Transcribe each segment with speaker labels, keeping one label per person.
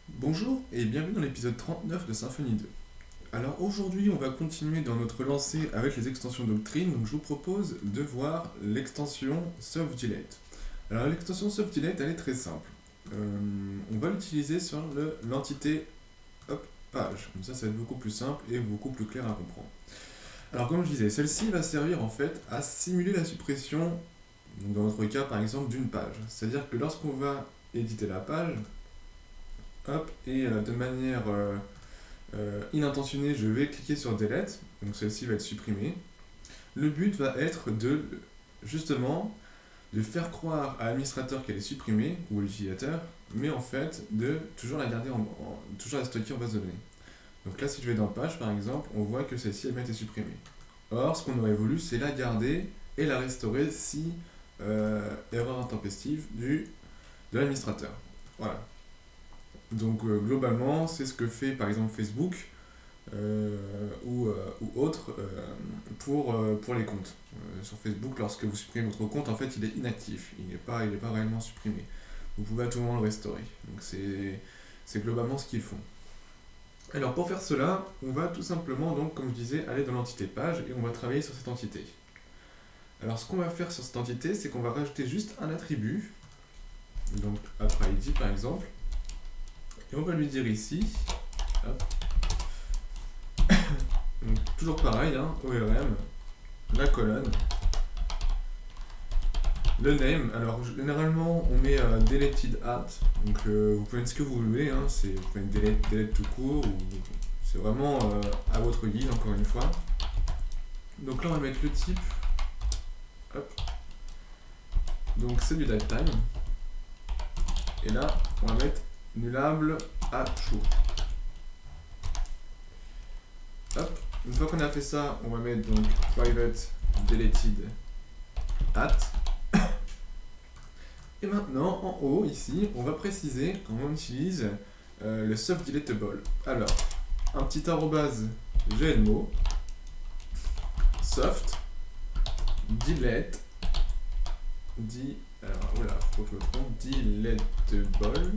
Speaker 1: Bonjour et bienvenue dans l'épisode 39 de Symfony 2. Alors aujourd'hui on va continuer dans notre lancée avec les extensions Doctrine, donc je vous propose de voir l'extension SoftDelete. Alors l'extension SoftDelete elle est très simple. On va l'utiliser sur l'entité page, comme ça va être beaucoup plus simple et beaucoup plus clair à comprendre. Alors comme je disais, celle-ci va servir en fait à simuler la suppression, donc dans notre cas par exemple d'une page. C'est-à-dire que lorsqu'on va éditer la page, et de manière inintentionnée, je vais cliquer sur Delete, donc celle-ci va être supprimée. Le but va être justement, de faire croire à l'administrateur qu'elle est supprimée, ou à l'utilisateur, mais en fait, de toujours la garder, toujours la stocker en base de données. Donc là, si je vais dans Page, par exemple, on voit que celle-ci a bien été supprimée. Or, ce qu'on aurait voulu, c'est la garder et la restaurer si erreur intempestive de l'administrateur. Voilà. Donc globalement, c'est ce que fait par exemple Facebook ou autre pour les comptes. Sur Facebook, lorsque vous supprimez votre compte, en fait, il est inactif, il n'est pas réellement supprimé. Vous pouvez à tout moment le restaurer. Donc c'est globalement ce qu'ils font. Alors pour faire cela, on va tout simplement, donc, comme je disais, aller dans l'entité page et on va travailler sur cette entité. Alors ce qu'on va faire sur cette entité, c'est qu'on va rajouter juste un attribut, donc ID par exemple, et on va lui dire ici, hop, donc toujours pareil, hein, ORM, la colonne, le name. Alors généralement on met deleted at, donc vous pouvez mettre ce que vous voulez, hein, vous pouvez mettre delete tout court, ou c'est vraiment à votre guise encore une fois. Donc là on va mettre le type, hop, donc c'est du datetime, et là on va mettre nullable à true. Hop. Une fois qu'on a fait ça, on va mettre donc private deleted at. Et maintenant, en haut, ici, on va préciser comment on utilise le soft deletable. Alors, un petit arrobase GNMO, soft, delete, alors voilà, faut que je me trompe, deletable.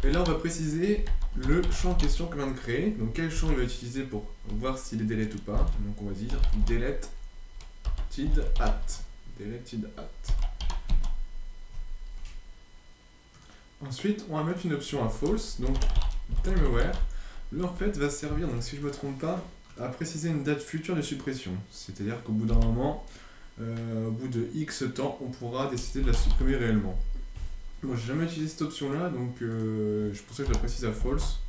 Speaker 1: Et là, on va préciser le champ en question qu'on vient de créer. Donc, quel champ il va utiliser pour voir s'il est delete ou pas. Donc, on va dire deleted at. Deleted at. Ensuite, on va mettre une option à false, donc timeAware. Lui, en fait, va servir, donc si je ne me trompe pas, à préciser une date future de suppression. C'est-à-dire qu'au bout d'un moment, au bout de X temps, on pourra décider de la supprimer réellement. Moi, j'ai jamais utilisé cette option-là, donc je pensais que je la précise à false.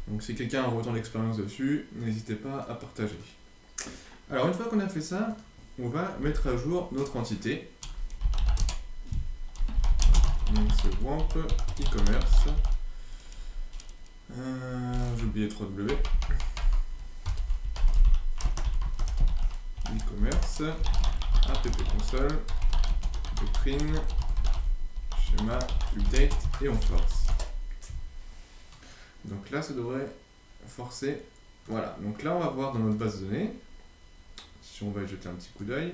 Speaker 1: Donc si quelqu'un a un retour d'expérience dessus, n'hésitez pas à partager. Alors, une fois qu'on a fait ça, on va mettre à jour notre entité. Donc c'est WAMP e-commerce. J'ai oublié 3W. E-commerce, app console, doctrine, schéma, update et on force. Donc là ça devrait forcer. Voilà, donc là on va voir dans notre base de données, si on va y jeter un petit coup d'œil.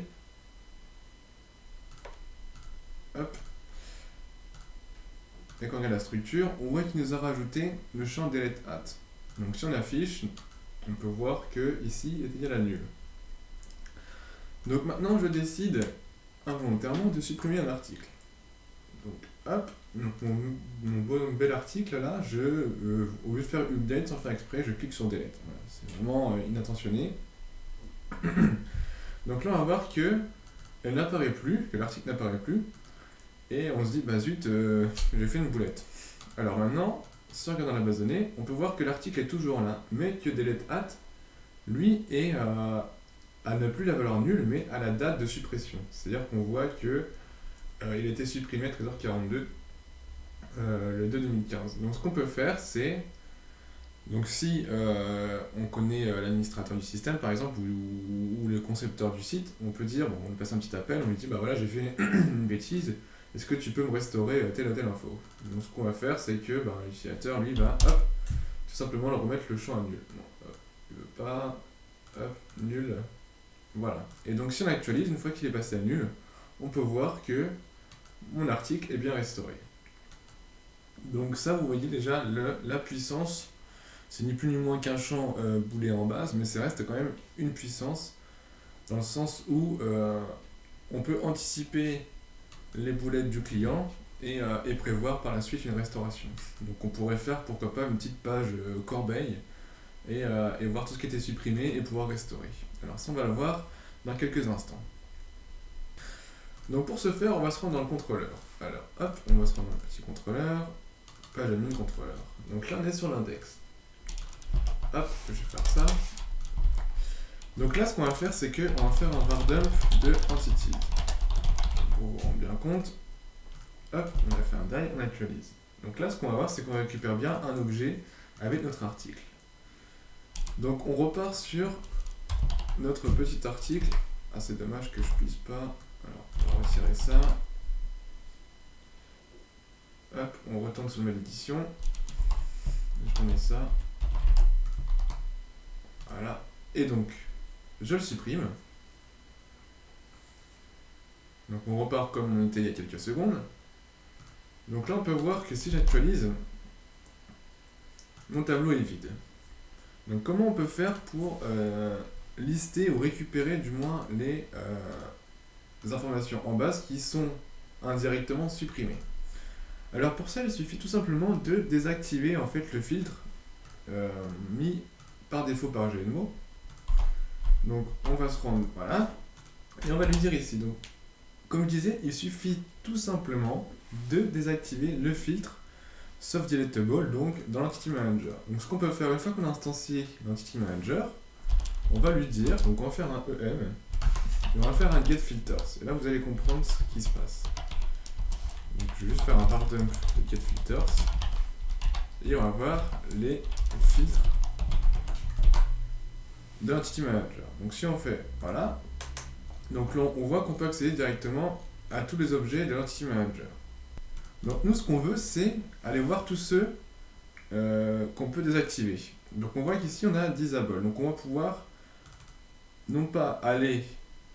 Speaker 1: Hop. Et quand on regarde la structure, on voit qu'il nous a rajouté le champ delete at. Donc si on affiche, on peut voir que ici est égal à nul. Donc maintenant je décide involontairement de supprimer un article. Donc hop, donc mon bon bel article là, au lieu de faire update sans faire exprès, je clique sur delete. Voilà, c'est vraiment inattentionné. Donc là on va voir que elle n'apparaît plus, que l'article n'apparaît plus. Et on se dit, bah zut, j'ai fait une boulette. Alors maintenant, si on regarde dans la base de données, on peut voir que l'article est toujours là, mais que delete at, lui, est à ne plus la valeur nulle, mais à la date de suppression. C'est-à-dire qu'on voit que il a été supprimé à 13h42 le 2 2015. Donc ce qu'on peut faire, c'est, donc si on connaît l'administrateur du système, par exemple, ou le concepteur du site, on peut dire, bon, on lui passe un petit appel, on lui dit, bah voilà, j'ai fait une bêtise, est-ce que tu peux me restaurer telle ou telle info? Donc ce qu'on va faire, c'est que l'utilisateur, lui, va hop, tout simplement le remettre le champ à nul. Non, hop, il veut pas, hop, nul, voilà. Et donc si on actualise, une fois qu'il est passé à nul, on peut voir que mon article est bien restauré. Donc ça, vous voyez déjà la puissance. C'est ni plus ni moins qu'un champ booléen en base, mais ça reste quand même une puissance, dans le sens où on peut anticiper les boulettes du client et prévoir par la suite une restauration. Donc on pourrait faire, pourquoi pas, une petite page corbeille et voir tout ce qui était supprimé et pouvoir restaurer. Alors ça, on va le voir dans quelques instants. Donc pour ce faire, on va se rendre dans le contrôleur. Alors hop, on va se rendre dans le petit contrôleur, page admin contrôleur. Donc là, on est sur l'index. Hop, je vais faire ça. Donc là, ce qu'on va faire, c'est qu'on va faire un var dump de entity. Pour vous rendre bien compte, hop, on a fait un die, on actualise. Donc là, ce qu'on va voir, c'est qu'on récupère bien un objet avec notre article. Donc on repart sur notre petit article. Ah, c'est dommage que je puisse pas. Alors, on va retirer ça. Hop, on retourne sur l'édition. Je remets ça. Voilà. Et donc, je le supprime. Donc on repart comme on était il y a quelques secondes. Donc là, on peut voir que si j'actualise, mon tableau est vide. Donc comment on peut faire pour lister ou récupérer du moins les informations en base qui sont indirectement supprimées? Alors pour ça, il suffit tout simplement de désactiver en fait le filtre mis par défaut par GNMO. Donc on va se rendre, voilà, et on va lui dire ici. Donc comme je disais, il suffit tout simplement de désactiver le filtre Soft Deletable donc dans l'Entity Manager. Donc ce qu'on peut faire une fois qu'on a instancié l'Entity Manager, on va lui dire, donc on va faire un EM, et on va faire un Get Filters. Et là vous allez comprendre ce qui se passe. Donc je vais juste faire un var dump de Get Filters, et on va voir les filtres de l'Entity Manager. Donc si on fait, voilà, donc là on voit qu'on peut accéder directement à tous les objets de l'Entity Manager. Donc nous, ce qu'on veut, c'est aller voir tous ceux qu'on peut désactiver. Donc on voit qu'ici, on a Disable. Donc on va pouvoir, non pas aller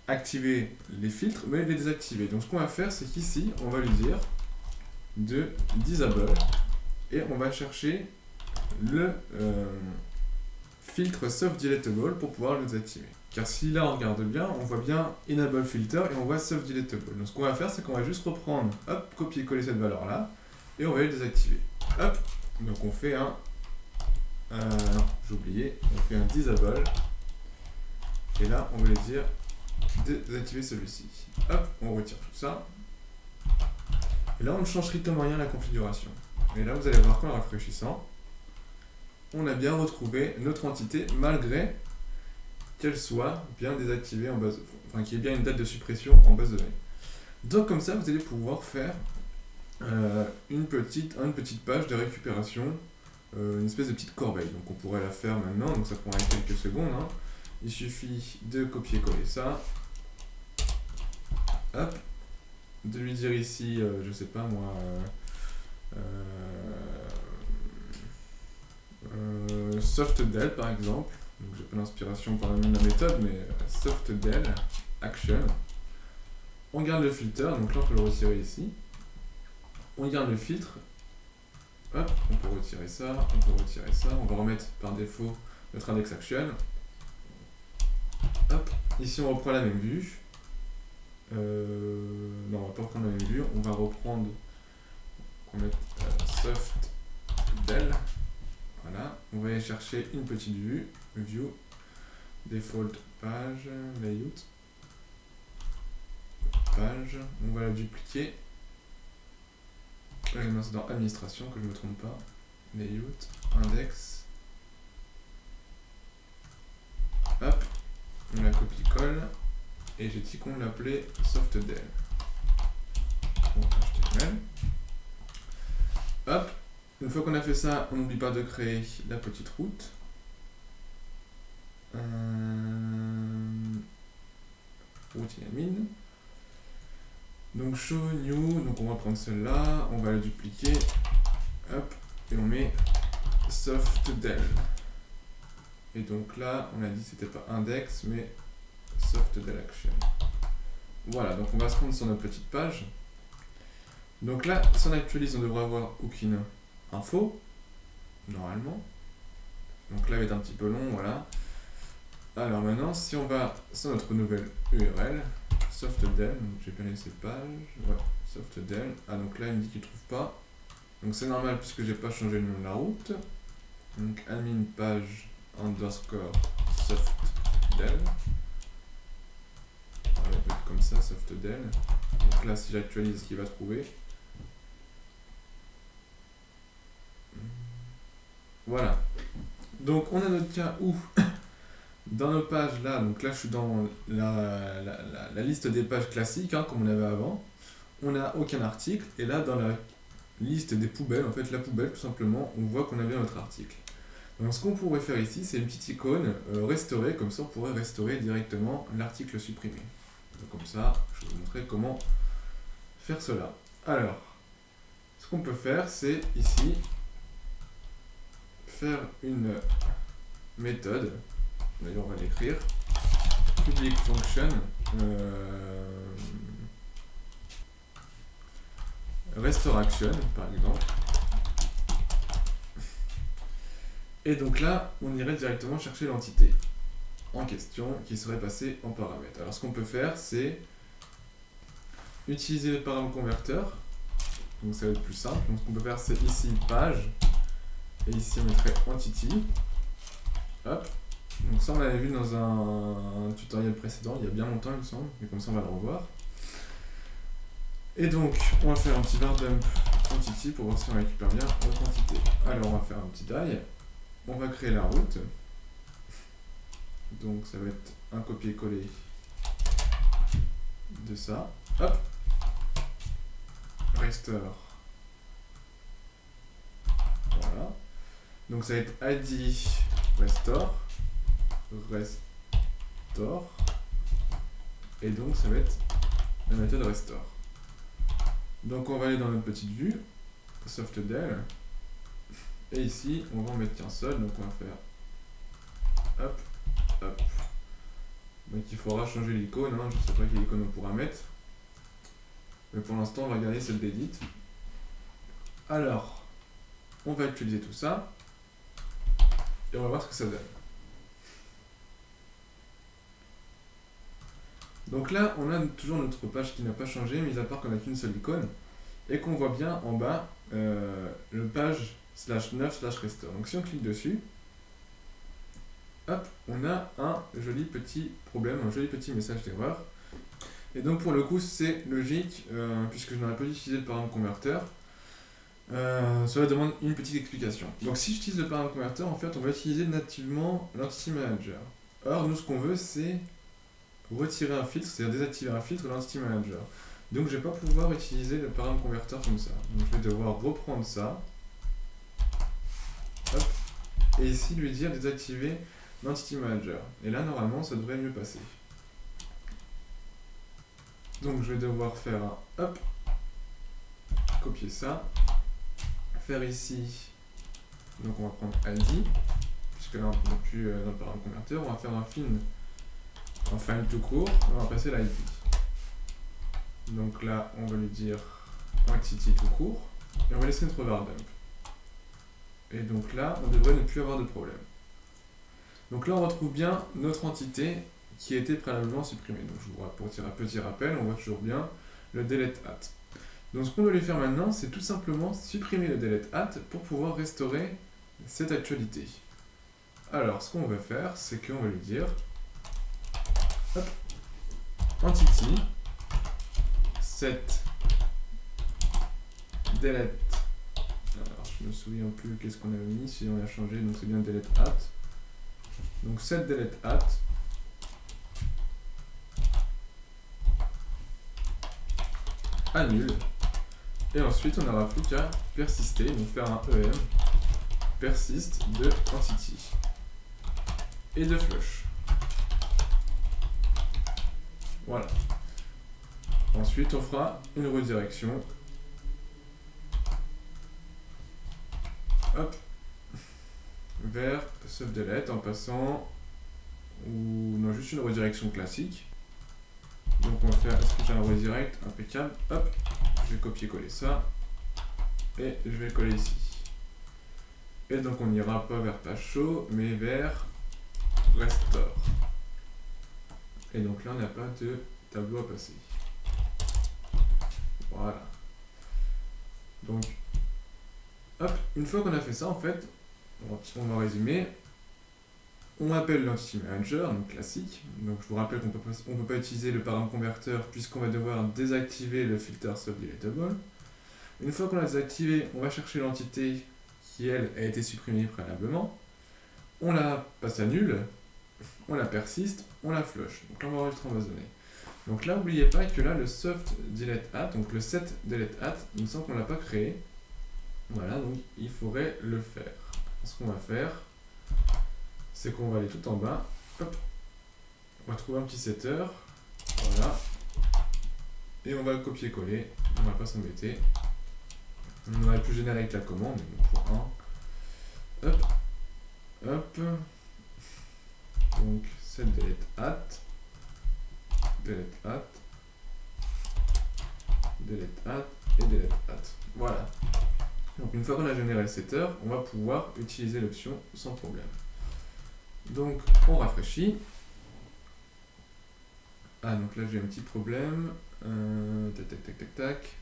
Speaker 1: activer les filtres, mais les désactiver. Donc ce qu'on va faire, c'est qu'ici, on va lui dire de Disable, et on va chercher le filtre Soft Deletable pour pouvoir le désactiver. Car si là on regarde bien, on voit bien Enable Filter et on voit Soft Deletable. Donc ce qu'on va faire, c'est qu'on va juste reprendre, hop, copier-coller cette valeur-là, et on va le désactiver. Hop, donc on fait un... non, j'ai oublié, on fait un Disable, et là on va lui dire de désactiver celui-ci. Hop, on retire tout ça, et là on ne change strictement rien à la configuration. Et là vous allez voir qu'en rafraîchissant, on a bien retrouvé notre entité malgré qu'elle soit bien désactivée en base, enfin qu'il y ait bien une date de suppression en base de données. Donc comme ça, vous allez pouvoir faire une petite page de récupération, une espèce de petite corbeille. Donc on pourrait la faire maintenant, donc ça prendra quelques secondes. Hein. Il suffit de copier-coller ça, hop, de lui dire ici, je sais pas moi, softdel par exemple. Donc j'ai pas l'inspiration par la méthode, mais softdel action. On garde le filter, donc là on peut le retirer ici. On garde le filtre. Hop, on peut retirer ça, on peut retirer ça. On va remettre par défaut notre index action. Hop, ici on reprend la même vue. Non, on va pas reprendre la même vue. On va reprendre. On va mettre softdel. Voilà, on va aller chercher une petite vue. View, default page, layout, page, on va la dupliquer. Là, c'est dans administration, que je ne me trompe pas. Layout, index. Hop, on la copie-colle. Et j'ai dit qu'on l'appelait softdel. Bon, HTML. Hop, une fois qu'on a fait ça, on n'oublie pas de créer la petite route. Routine admin. Donc show new, donc on va prendre celle-là, on va la dupliquer, hop, et on met softdel. Et donc là, on a dit que c'était pas index, mais softdel action. Voilà, donc on va se rendre sur notre petite page. Donc là, si on actualise, on devrait avoir aucune info, normalement. Donc là, il va être un petit peu long, voilà. Alors maintenant, si on va sur notre nouvelle URL, softdel, donc j'ai bien laissé page, ouais, softdel. Ah donc là, il me dit qu'il ne trouve pas. Donc c'est normal puisque j'ai pas changé le nom de la route. Donc admin page underscore softdel. On va mettre comme ça, softdel. Donc là, si j'actualise, il va trouver. Voilà. Donc on a notre cas où dans nos pages là, donc là je suis dans la liste des pages classiques, hein, comme on avait avant. On n'a aucun article, et là dans la liste des poubelles, en fait la poubelle tout simplement, on voit qu'on a bien notre article. Donc ce qu'on pourrait faire ici, c'est une petite icône restaurer, comme ça on pourrait restaurer directement l'article supprimé. Donc comme ça, je vais vous montrer comment faire cela. Alors, ce qu'on peut faire, c'est ici faire une méthode, d'ailleurs on va l'écrire, public function restore action par exemple. Et donc là, on irait directement chercher l'entité en question qui serait passée en paramètre. Alors ce qu'on peut faire, c'est utiliser le paramètre converteur. Donc ça va être plus simple. Donc ce qu'on peut faire, c'est ici page. Et ici on mettrait entity. Hop. Donc ça on l'avait vu dans un tutoriel précédent, il y a bien longtemps il me semble. Mais comme ça on va le revoir. Et donc on va faire un petit var dump entity pour voir si on récupère bien notre entité. Alors on va faire un petit die. On va créer la route. Donc ça va être un copier-coller de ça. Hop. Restore. Voilà. Donc ça va être id restore. Restore. Et donc ça va être la méthode restore. Donc on va aller dans notre petite vue. Softdel. Et ici, on va en mettre qu'un seul, donc on va faire hop, hop. Donc il faudra changer l'icône, hein, je ne sais pas quelle icône on pourra mettre. Mais pour l'instant, on va garder celle d'edit. Alors, on va utiliser tout ça. Et on va voir ce que ça donne. Donc là, on a toujours notre page qui n'a pas changé, mis à part qu'on n'a qu'une seule icône. Et qu'on voit bien en bas le page /9/restore. Donc si on clique dessus, hop, on a un joli petit problème, un joli petit message d'erreur. Et donc pour le coup c'est logique, puisque je n'aurais pas utilisé le paramètre converteur. Cela demande une petite explication. Donc si j'utilise le paramètre converteur, en fait on va utiliser nativement l'entity manager. Or nous ce qu'on veut c'est retirer un filtre, c'est-à-dire désactiver un filtre de l'entity manager. Donc je ne vais pas pouvoir utiliser le paramètre converteur comme ça. Donc je vais devoir reprendre ça. Hop. Et ici lui dire désactiver l'entity manager. Et là normalement ça devrait mieux passer. Donc je vais devoir faire un hop. Copier ça. Faire ici. Donc on va prendre ID. Puisque là on n'a plus dans le paramètre converteur. On va faire un find tout court. On va passer l'ID. Donc là, on va lui dire entity tout court, et on va laisser notre var dump. Et donc là, on devrait ne plus avoir de problème. Donc là, on retrouve bien notre entité qui a été préalablement supprimée. Donc je vous pour un petit rappel, on voit toujours bien le delete at. Donc ce qu'on doit lui faire maintenant, c'est tout simplement supprimer le delete at pour pouvoir restaurer cette actualité. Alors, ce qu'on va faire, c'est qu'on va lui dire hop, entity set delete. Alors je me souviens plus qu'est-ce qu'on avait mis, si on a changé, donc c'est bien delete at. Donc set delete at annule. Et ensuite on n'aura plus qu'à persister, donc faire un em persist de entity et de flush. Voilà. Ensuite, on fera une redirection. Hop. Vers subdelete en passant. Ou non, juste une redirection classique. Donc on va faire. Est-ce que j'ai un redirect impeccable? Hop. Je vais copier-coller ça. Et je vais le coller ici. Et donc on n'ira pas vers page show, mais vers restore. Et donc là on n'a pas de tableau à passer. Voilà. Donc, hop, une fois qu'on a fait ça, en fait, on va résumer. On appelle l'entity manager, donc classique. Donc je vous rappelle qu'on ne peut pas utiliser le param converteur puisqu'on va devoir désactiver le filter subdeletable. Une fois qu'on l'a désactivé, on va chercher l'entité qui, elle, a été supprimée préalablement. On la passe à nul, on la persiste, on la flush. Donc là, on va enregistrer en base de données. Donc là, n'oubliez pas que là, le soft delete at, donc le set delete at, il me semble qu'on ne l'a pas créé. Voilà, donc il faudrait le faire. Ce qu'on va faire, c'est qu'on va aller tout en bas. Hop, on va trouver un petit setter. Voilà. Et on va le copier-coller. On va pas s'embêter. On aurait pu générer avec la commande, mais bon, pour 1. Hop. Hop. Donc, set delete at. Delete at. Delete at. Et delete at. Voilà. Donc, une fois qu'on a généré le setter, on va pouvoir utiliser l'option sans problème. Donc, on rafraîchit. Ah, donc là, j'ai un petit problème. Tac, tac, tac, tac, tac.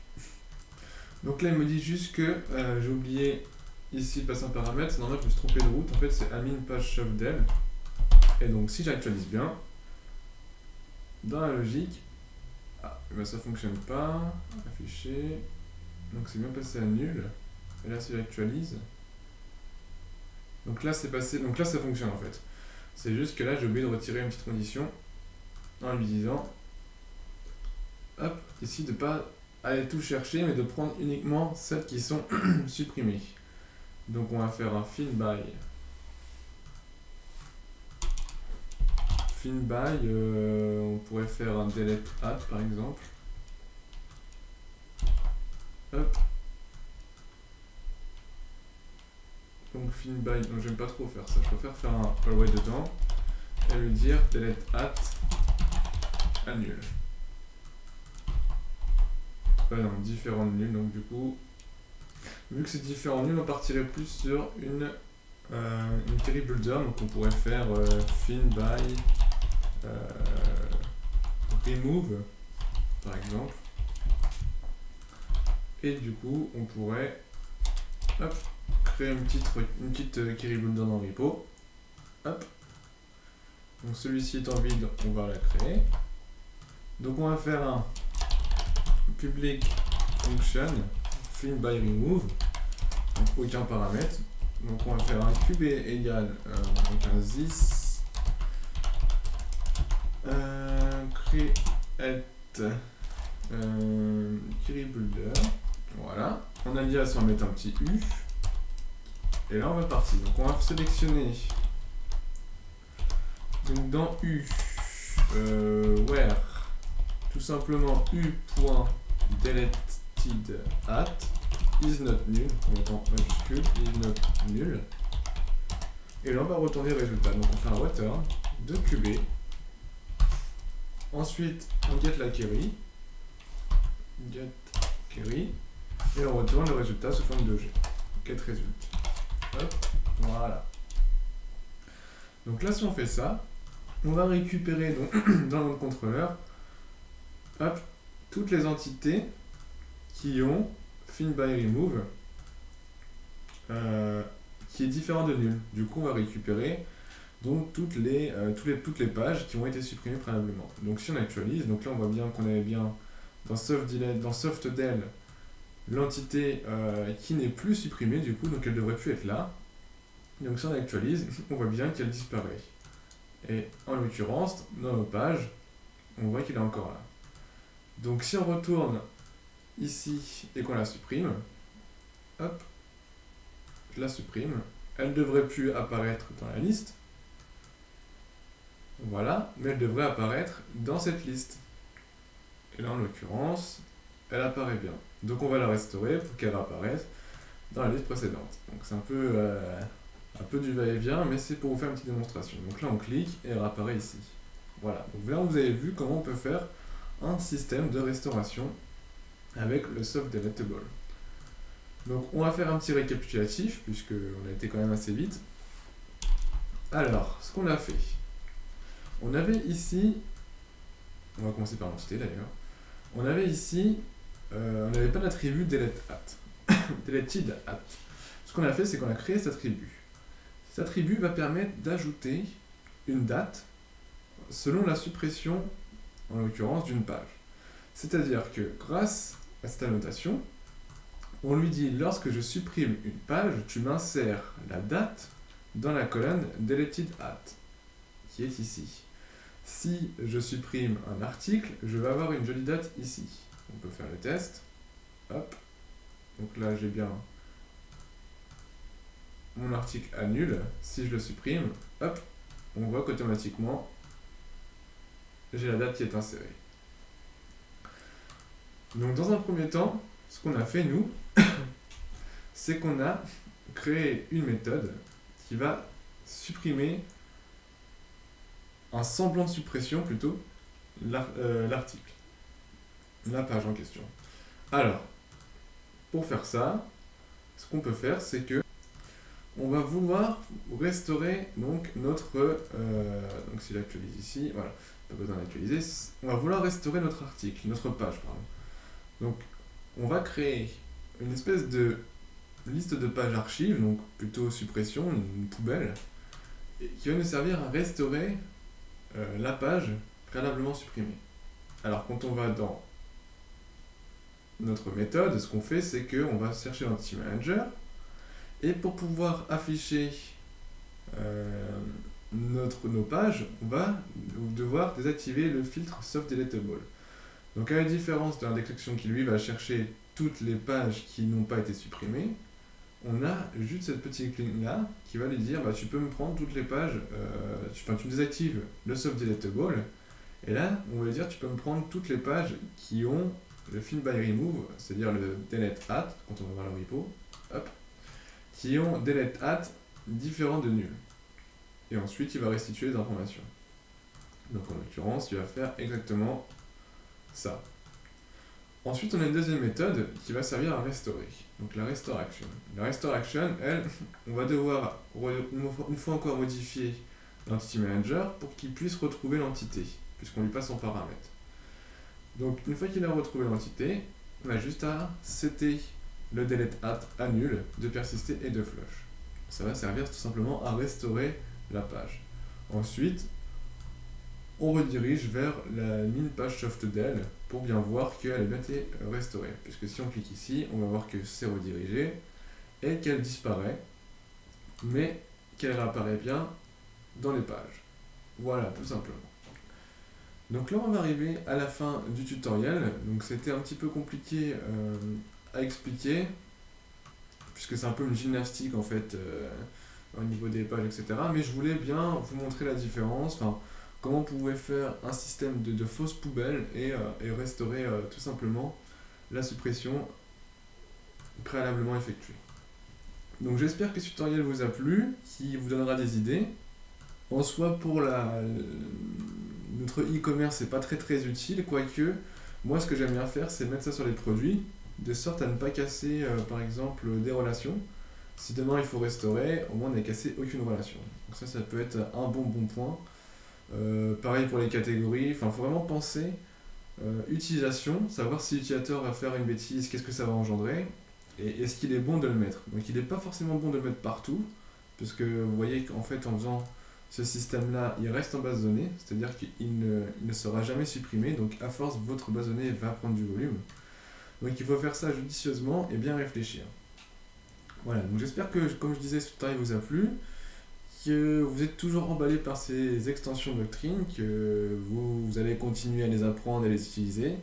Speaker 1: Donc là, il me dit juste que j'ai oublié ici de passer un paramètre. C'est normal, je me suis trompé de route. En fait, c'est admin page shop del. Et donc, si j'actualise bien, dans la logique, ben ça fonctionne pas. Afficher. Donc, c'est bien passé à nul. Et là, si j'actualise, donc là, c'est passé. Donc là, ça fonctionne en fait. C'est juste que là, j'ai oublié de retirer une petite condition en lui disant, hop, ici de pas aller tout chercher, mais de prendre uniquement celles qui sont supprimées. Donc on va faire un fin by. Fin by, on pourrait faire un delete at par exemple. Hop. Donc fin by, donc j'aime pas trop faire ça, je préfère faire un await dedans et lui dire delete at à nul. Non, différent de nul, donc du coup, vu que c'est différent de nul, on partirait plus sur une query builder, donc on pourrait faire fin by remove par exemple, et du coup on pourrait hop, créer une petite query builder dans le repo. Hop. Donc celui-ci étant vide, on va la créer. Donc on va faire un public function fin by remove, donc aucun paramètre. Donc on va faire un qb égale donc un this create query builder. Voilà, en alias on va mettre un petit u et là on va partir. Donc on va sélectionner donc dans u where tout simplement u.deleted at is not null, en mettant majuscule, is not null. Et là on va retourner le résultat. Donc on fait un return de qb. Ensuite on get la query. Get query. Et on retourne le résultat sous forme de g. Get result. Hop, voilà. Donc là si on fait ça, on va récupérer donc, dans notre contrôleur hop, toutes les entités qui ont fin by remove qui est différent de nul. Du coup, on va récupérer donc toutes les pages qui ont été supprimées préalablement. Donc si on actualise, donc là on voit bien qu'on avait bien dans softdel l'entité qui n'est plus supprimée du coup, donc elle devrait plus être là. Donc si on actualise, on voit bien qu'elle disparaît. Et en l'occurrence, dans nos pages, on voit qu'il est encore là. Donc si on retourne ici et qu'on la supprime, hop, je la supprime, elle devrait plus apparaître dans la liste, voilà, mais elle devrait apparaître dans cette liste. Et là en l'occurrence, elle apparaît bien. Donc on va la restaurer pour qu'elle apparaisse dans la liste précédente. Donc c'est un peu du va-et-vient, mais c'est pour vous faire une petite démonstration. Donc là on clique et elle apparaît ici. Voilà, donc là vous avez vu comment on peut faire un système de restauration avec le soft deletable. Donc on va faire un petit récapitulatif, puisqu'on a été quand même assez vite. Alors, ce qu'on a fait, on avait ici, on va commencer par l'entité d'ailleurs, on avait ici, on n'avait pas d'attribut deleted at. Ce qu'on a fait, c'est qu'on a créé cet attribut. Cet attribut va permettre d'ajouter une date selon la suppression, en l'occurrence, d'une page. C'est-à-dire que grâce à cette annotation, on lui dit lorsque je supprime une page, tu m'insères la date dans la colonne deleted at, qui est ici. Si je supprime un article, je vais avoir une jolie date ici. On peut faire le test. Hop. Donc là, j'ai bien mon article annule. Si je le supprime, hop, on voit qu'automatiquement, j'ai la date qui est insérée. Donc dans un premier temps, ce qu'on a fait, nous, c'est qu'on a créé une méthode qui va supprimer un semblant de suppression plutôt, l'article, la page en question. Alors, pour faire ça, ce qu'on peut faire, c'est que on va vouloir restaurer donc notre... donc si j'actualise ici, voilà, pas besoin d'actualiser, on va vouloir restaurer notre article, notre page, pardon. Donc, on va créer une espèce de liste de pages archives, donc plutôt suppression, une poubelle, qui va nous servir à restaurer la page préalablement supprimée. Alors, quand on va dans notre méthode, ce qu'on fait, c'est qu'on va chercher l'entity manager, et pour pouvoir afficher nos pages, on va devoir désactiver le filtre Soft Deletable. Donc à la différence d'un détection qui lui va chercher toutes les pages qui n'ont pas été supprimées, on a juste cette petite ligne là qui va lui dire bah, tu peux me prendre toutes les pages, tu me désactives le Soft Deletable, et là on va lui dire tu peux me prendre toutes les pages qui ont le fill by remove, c'est-à-dire le delete at, quand on va voir le repo, hop, qui ont delete at différent de nul. Et ensuite, il va restituer les informations. Donc en l'occurrence, il va faire exactement ça. Ensuite, on a une deuxième méthode qui va servir à restaurer. Donc la restore action. La restore action, elle, on va devoir une fois encore modifier l'entity manager pour qu'il puisse retrouver l'entité, puisqu'on lui passe en paramètre. Donc une fois qu'il a retrouvé l'entité, on a juste à setter le delete at à nul, de persister et de flush. Ça va servir tout simplement à restaurer la page. Ensuite, on redirige vers la mine page softdel pour bien voir qu'elle a bien été restaurée. Puisque si on clique ici, on va voir que c'est redirigé et qu'elle disparaît, mais qu'elle réapparaît bien dans les pages. Voilà, tout simplement. Donc là, on va arriver à la fin du tutoriel. Donc c'était un petit peu compliqué à expliquer, puisque c'est un peu une gymnastique en fait au niveau des pages, etc. Mais je voulais bien vous montrer la différence, comment on pouvait faire un système de fausses poubelles et restaurer tout simplement la suppression préalablement effectuée. Donc j'espère que ce tutoriel vous a plu, qui vous donnera des idées. En soi, pour notre e-commerce, c'est pas très utile, quoique moi ce que j'aime bien faire, c'est mettre ça sur les produits, de sorte à ne pas casser par exemple des relations. Si demain il faut restaurer, au moins on n'a cassé aucune relation. Donc ça peut être un bon point. Pareil pour les catégories, il faut vraiment penser utilisation, savoir si l'utilisateur va faire une bêtise, qu'est-ce que ça va engendrer, et est-ce qu'il est bon de le mettre. Donc il n'est pas forcément bon de le mettre partout, parce que vous voyez qu'en fait en faisant ce système-là, il reste en base de données, c'est-à-dire qu'il ne sera jamais supprimé, donc à force, votre base de données va prendre du volume. Donc il faut faire ça judicieusement et bien réfléchir. Voilà, donc j'espère que, comme je disais, ce tutoriel vous a plu, que vous êtes toujours emballé par ces extensions Doctrine, que vous allez continuer à les apprendre et les utiliser.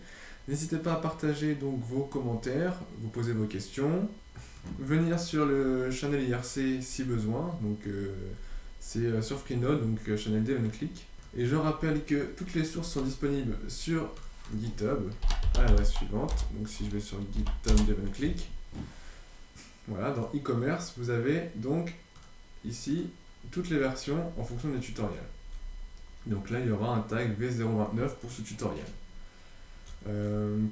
Speaker 1: N'hésitez pas à partager donc vos commentaires, vous poser vos questions, venir sur le channel IRC si besoin, donc c'est sur Freenode, donc channel DevonClick. Et je rappelle que toutes les sources sont disponibles sur GitHub à l'adresse suivante. Donc si je vais sur GitHub DevonClick, voilà, dans e-commerce, vous avez donc ici toutes les versions en fonction des tutoriels. Donc là, il y aura un tag V029 pour ce tutoriel.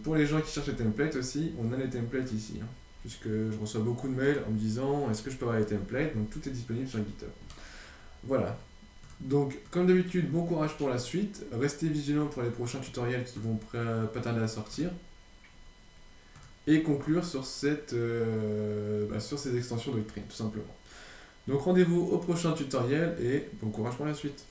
Speaker 1: Pour les gens qui cherchent les templates aussi, on a les templates ici. puisque je reçois beaucoup de mails en me disant est-ce que je peux avoir les templates, donc tout est disponible sur GitHub. Voilà. Donc, comme d'habitude, bon courage pour la suite, restez vigilants pour les prochains tutoriels qui vont pas tarder à sortir, et conclure sur sur ces extensions Doctrine, tout simplement. Donc rendez-vous au prochain tutoriel et bon courage pour la suite.